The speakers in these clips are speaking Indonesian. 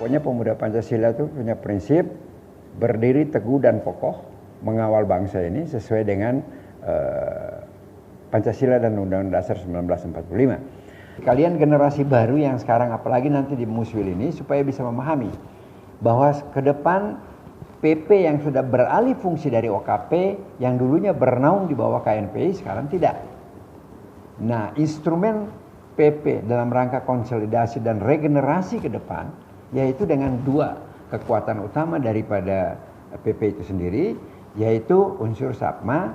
Pokoknya pemuda Pancasila itu punya prinsip berdiri teguh dan kokoh mengawal bangsa ini sesuai dengan Pancasila dan Undang-Undang Dasar 1945. Kalian generasi baru yang sekarang apalagi nanti di Muswil ini supaya bisa memahami bahwa ke depan PP yang sudah beralih fungsi dari OKP yang dulunya bernaung di bawah KNPI sekarang tidak. Nah, instrumen PP dalam rangka konsolidasi dan regenerasi ke depan yaitu dengan dua kekuatan utama daripada PP itu sendiri, yaitu unsur Sapma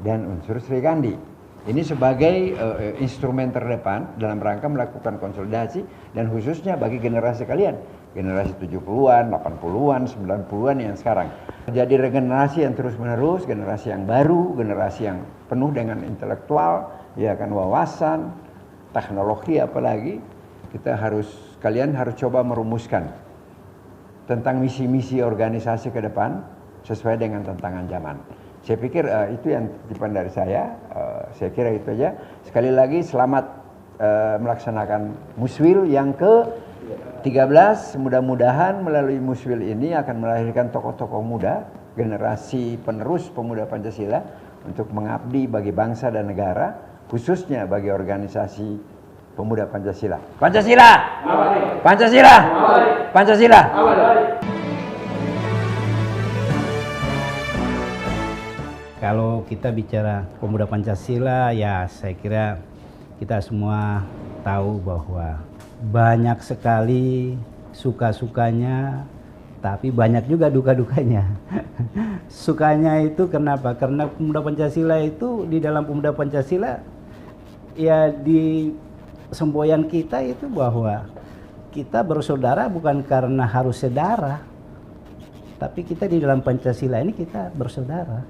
dan unsur Sri Kandi. Ini sebagai instrumen terdepan dalam rangka melakukan konsolidasi dan khususnya bagi generasi kalian, generasi 70-an, 80-an, 90-an yang sekarang. Jadi regenerasi yang terus-menerus, generasi yang baru, generasi yang penuh dengan intelektual, ya kan, wawasan, teknologi apalagi, kalian harus coba merumuskan tentang misi-misi organisasi ke depan sesuai dengan tantangan zaman. Saya pikir itu yang titipan dari saya. Saya kira itu aja. Sekali lagi selamat melaksanakan Muswil yang ke-13. Mudah-mudahan melalui Muswil ini akan melahirkan tokoh-tokoh muda, generasi penerus pemuda Pancasila untuk mengabdi bagi bangsa dan negara, khususnya bagi organisasi pemuda Pancasila. Pancasila! Pancasila! Pancasila! Kalau kita bicara pemuda Pancasila, ya saya kira kita semua tahu bahwa banyak sekali suka-sukanya, tapi banyak juga duka-dukanya. Sukanya itu kenapa? Karena pemuda Pancasila itu, di dalam pemuda Pancasila, ya di semboyan kita itu bahwa kita bersaudara bukan karena harus sedarah, tapi kita di dalam Pancasila ini kita bersaudara.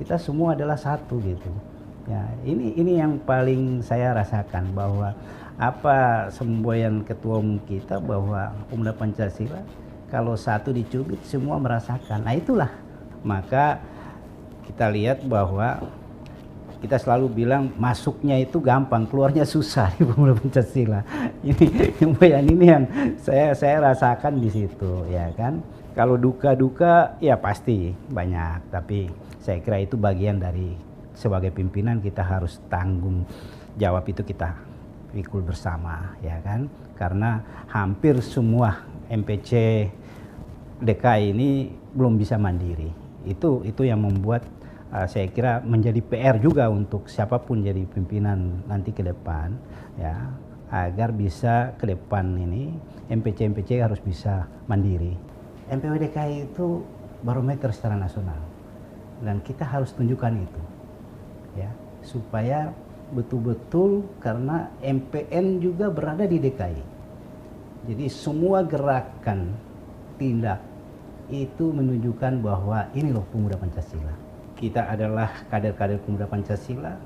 Kita semua adalah satu gitu. Ya, ini yang paling saya rasakan, bahwa apa semboyan ketua umum kita bahwa pemuda Pancasila kalau satu dicubit semua merasakan. Nah itulah, maka kita lihat bahwa kita selalu bilang masuknya itu gampang, keluarnya susah di pemuda Pancasila. Ini semboyan ini yang saya rasakan di situ, ya kan. Kalau duka-duka ya pasti banyak, tapi saya kira itu bagian dari sebagai pimpinan kita harus tanggung jawab, itu kita pikul bersama, ya kan. Karena hampir semua MPC DKI ini belum bisa mandiri. Itu yang membuat saya kira menjadi PR juga untuk siapapun jadi pimpinan nanti ke depan, ya, agar bisa ke depan ini MPC harus bisa mandiri. MPW DKI itu barometer secara nasional. Dan kita harus tunjukkan itu, ya, supaya betul-betul, karena MPN juga berada di DKI. Jadi semua gerakan, tindak itu menunjukkan bahwa ini loh pemuda Pancasila. Kita adalah kader-kader pemuda Pancasila.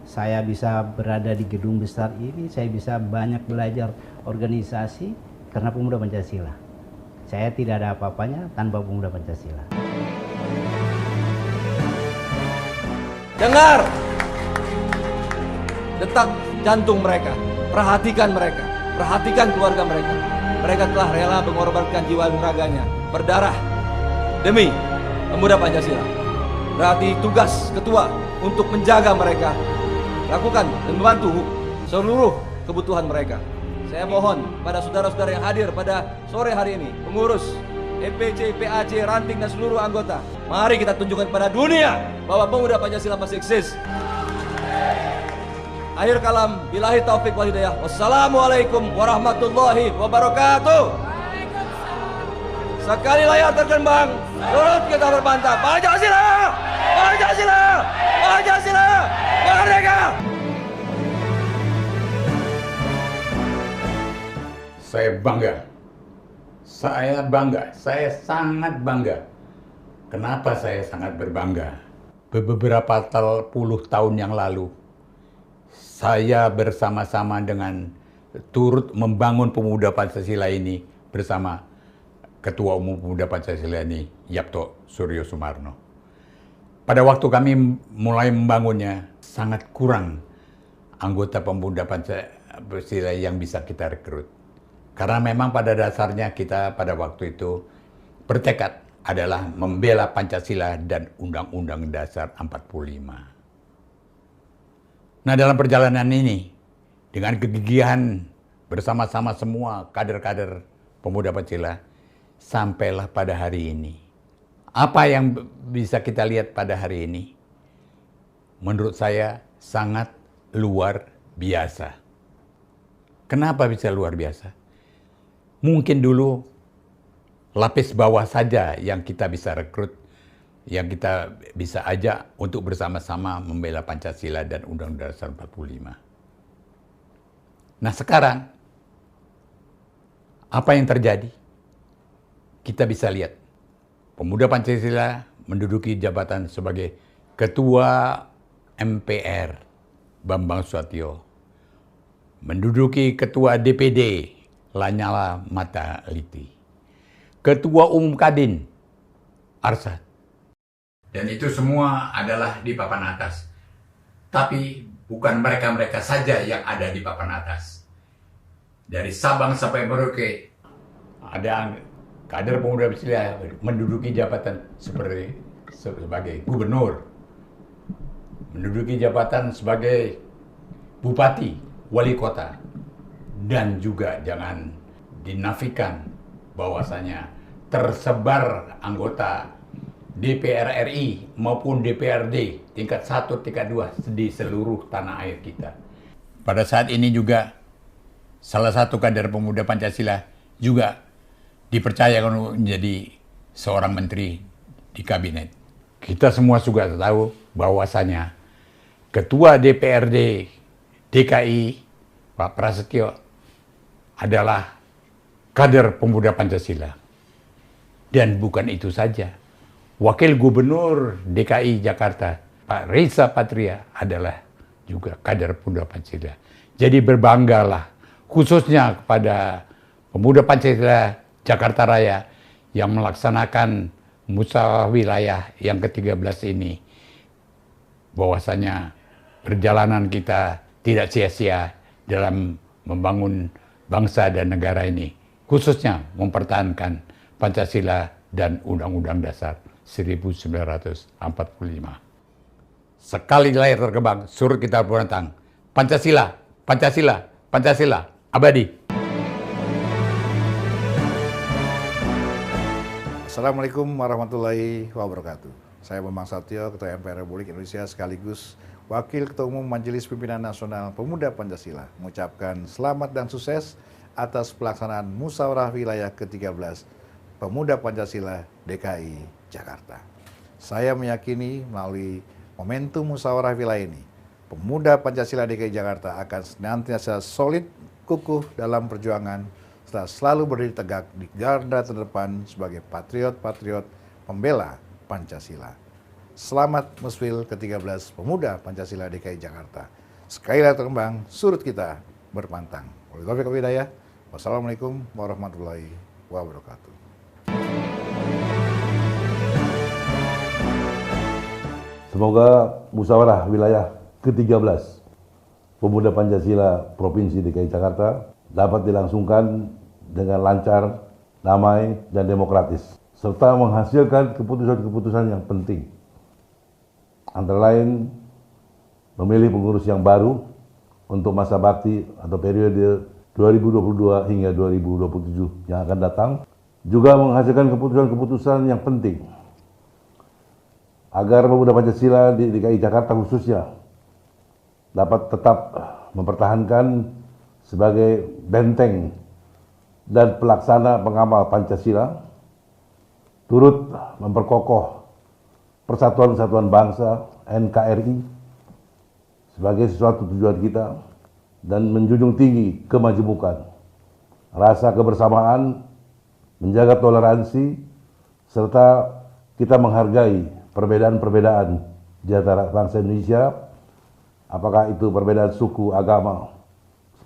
Saya bisa berada di gedung besar ini, saya bisa banyak belajar organisasi karena pemuda Pancasila. Saya tidak ada apa-apanya tanpa pemuda Pancasila. Dengar detak jantung mereka, perhatikan mereka, perhatikan keluarga mereka. Mereka telah rela mengorbankan jiwa dan raganya, berdarah demi pemuda Pancasila. Berarti tugas ketua untuk menjaga mereka, lakukan dan membantu seluruh kebutuhan mereka. Saya mohon pada saudara-saudara yang hadir pada sore hari ini, pengurus MPC, PAC, ranting dan seluruh anggota, mari kita tunjukkan pada dunia bahwa pemuda Pancasila masih eksis. Akhir kalam, billahi taufik wal hidayah. Wassalamualaikum warahmatullahi wabarakatuh. Sekali layar terkembang, turut kita berbantah. Pancasila! Pancasila! Pancasila! Merdeka! Saya bangga. Saya bangga, saya sangat bangga. Kenapa saya sangat berbangga? Beberapa puluh tahun yang lalu, saya bersama-sama dengan turut membangun pemuda Pancasila ini bersama Ketua Umum Pemuda Pancasila ini, Yapto Suryo Sumarno. Pada waktu kami mulai membangunnya, sangat kurang anggota pemuda Pancasila yang bisa kita rekrut. Karena memang pada dasarnya kita pada waktu itu bertekad adalah membela Pancasila dan Undang-Undang Dasar 45. Nah, dalam perjalanan ini, dengan kegigihan bersama-sama semua kader-kader pemuda Pancasila, sampailah pada hari ini. Apa yang bisa kita lihat pada hari ini? Menurut saya sangat luar biasa. Kenapa bisa luar biasa? Mungkin dulu lapis bawah saja yang kita bisa rekrut, yang kita bisa ajak untuk bersama-sama membela Pancasila dan Undang-Undang Dasar 45. Nah sekarang, apa yang terjadi? Kita bisa lihat, pemuda Pancasila menduduki jabatan sebagai Ketua MPR, Bambang Susatyo, menduduki Ketua DPD, Lanyala Mataliti, Ketua Umum Kadin, Arsyad. Dan itu semua adalah di papan atas. Tapi bukan mereka-mereka saja yang ada di papan atas. Dari Sabang sampai Merauke, ada kader pemuda Pancasila menduduki jabatan sebagai gubernur, menduduki jabatan sebagai bupati, wali kota, dan juga jangan dinafikan bahwasanya tersebar anggota DPR RI maupun DPRD tingkat 1, tingkat 2 di seluruh tanah air kita. Pada saat ini juga salah satu kader pemuda Pancasila juga dipercaya untuk menjadi seorang menteri di kabinet. Kita semua juga tahu bahwasanya Ketua DPRD DKI Pak Prasetyo adalah kader pemuda Pancasila. Dan bukan itu saja. Wakil Gubernur DKI Jakarta, Pak Reza Patria adalah juga kader pemuda Pancasila. Jadi berbanggalah, khususnya kepada pemuda Pancasila Jakarta Raya yang melaksanakan musyawarah wilayah yang ke-13 ini. Bahwasanya perjalanan kita tidak sia-sia dalam membangun bangsa dan negara ini. Khususnya mempertahankan Pancasila dan Undang-Undang Dasar 1945. Sekali layar terkembang, surut kita berbentang. Pancasila, Pancasila, Pancasila, abadi. Assalamualaikum warahmatullahi wabarakatuh. Saya Bambang Susatyo, Ketua MPR Republik Indonesia sekaligus Wakil Ketua Umum Majelis Pimpinan Nasional Pemuda Pancasila, mengucapkan selamat dan sukses atas pelaksanaan Musyawarah Wilayah ke-13 Pemuda Pancasila DKI Jakarta. Saya meyakini melalui momentum musyawarah wilayah ini, pemuda Pancasila DKI Jakarta akan senantiasa solid, kukuh dalam perjuangan, serta selalu berdiri tegak di garda terdepan sebagai patriot-patriot pembela Pancasila. Selamat Muswil ke-13 Pemuda Pancasila DKI Jakarta. Sekali lagi terkembang, surut kita berpantang. Wassalamualaikum warahmatullahi wabarakatuh. Semoga musyawarah wilayah ke-13 Pemuda Pancasila Provinsi DKI Jakarta dapat dilangsungkan dengan lancar, damai, dan demokratis, serta menghasilkan keputusan-keputusan yang penting. Antara lain, memilih pengurus yang baru untuk masa bakti atau periode 2022 hingga 2027 yang akan datang, juga menghasilkan keputusan-keputusan yang penting agar pemuda Pancasila di DKI Jakarta khususnya dapat tetap mempertahankan sebagai benteng dan pelaksana pengamal Pancasila, turut memperkokoh Persatuan Kesatuan Bangsa NKRI sebagai sesuatu tujuan kita, dan menjunjung tinggi kemajemukan, rasa kebersamaan, menjaga toleransi, serta kita menghargai perbedaan-perbedaan di antara bangsa Indonesia, apakah itu perbedaan suku, agama,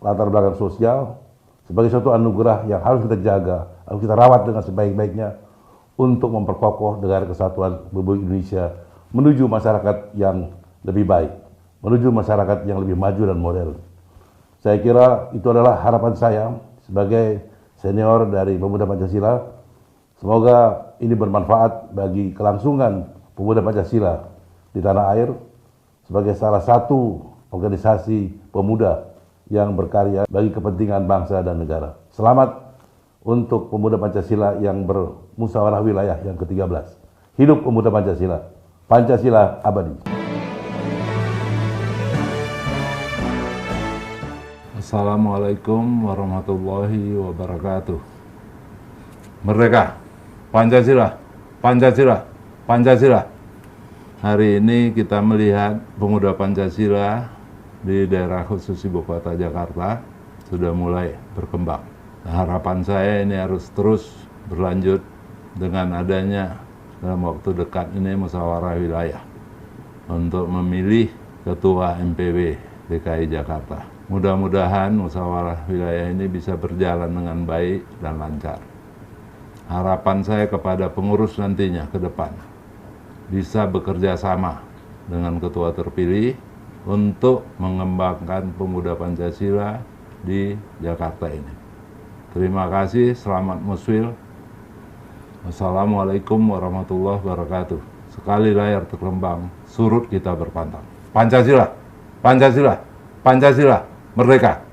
latar belakang sosial, sebagai suatu anugerah yang harus kita jaga, harus kita rawat dengan sebaik-baiknya untuk memperkokoh negara kesatuan Republik Indonesia menuju masyarakat yang lebih baik, menuju masyarakat yang lebih maju dan modern. Saya kira itu adalah harapan saya sebagai senior dari Pemuda Pancasila. Semoga ini bermanfaat bagi kelangsungan Pemuda Pancasila di tanah air sebagai salah satu organisasi pemuda yang berkarya bagi kepentingan bangsa dan negara. Selamat untuk Pemuda Pancasila yang bermusyawarah wilayah yang ke-13. Hidup Pemuda Pancasila. Pancasila abadi. Assalamualaikum warahmatullahi wabarakatuh. Merdeka, Pancasila, Pancasila, Pancasila. Hari ini kita melihat pemuda Pancasila di daerah khusus Ibu Kota Jakarta sudah mulai berkembang. Harapan saya ini harus terus berlanjut dengan adanya dalam waktu dekat ini musyawarah wilayah untuk memilih ketua MPW DKI Jakarta. Mudah-mudahan musyawarah wilayah ini bisa berjalan dengan baik dan lancar. Harapan saya kepada pengurus nantinya ke depan bisa bekerja sama dengan ketua terpilih untuk mengembangkan pemuda Pancasila di Jakarta ini. Terima kasih, selamat muswil. Wassalamualaikum warahmatullahi wabarakatuh. Sekali layar terkembang, surut kita berpantang. Pancasila, Pancasila, Pancasila, merdeka.